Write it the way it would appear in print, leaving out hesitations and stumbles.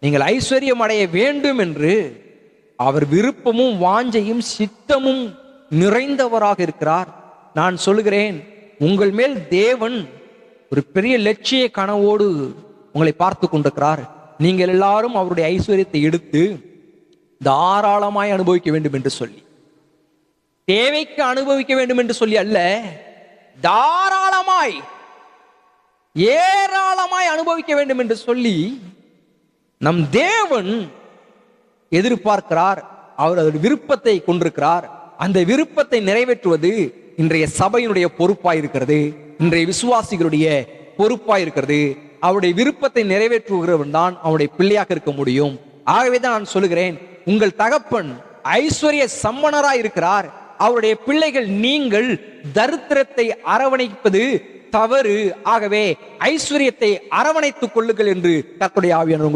நீங்கள் ஐஸ்வர்யம் அடைய வேண்டும் என்று அவர் விருப்பமும் வாஞ்சையும் சித்தமும் நிறைந்தவராக இருக்கிறார். நான் சொல்லுகிறேன், உங்கள் மேல் தேவன் ஒரு பெரிய லட்சிய கனவோடு உங்களை பார்த்து கொண்டிருக்கிறார். நீங்கள் எல்லாரும் அவருடைய ஐஸ்வர்யத்தை எடுத்து தாராளமாய் அனுபவிக்க வேண்டும் என்று சொல்லி, தேவைக்கு அனுபவிக்க வேண்டும் என்று சொல்லி அல்ல, தாராளமாய் ஏராளமாய் அனுபவிக்க வேண்டும் என்று சொல்லி நம் தேவன் எதிர்பார்க்கிறார். அவர் அதோட விருப்பத்தை கொண்டிருக்கிறார். அந்த விருப்பத்தை நிறைவேற்றுவது இன்றைய சபையினுடைய பொறுப்பாய் இருக்கிறது, இன்றைய விசுவாசிகளுடைய பொறுப்பாய் இருக்கிறது. அவருடைய விருப்பத்தை நிறைவேற்றுகிறவன் தான் அவருடைய பிள்ளையாக இருக்க முடியும். ஆகவேதான் நான் சொல்லுகிறேன், உங்கள் தகப்பன் ஐஸ்வர்ய சம்பனராய் இருக்கிறார். அவருடைய பிள்ளைகள் நீங்கள் தரித்திரத்தை அரவணைப்பது தவறு. ஆகவே ஐஸ்வர்யத்தை அரவணைத்துக் கொள்ளுங்கள் என்று கர்த்தருடைய ஆவியானவர்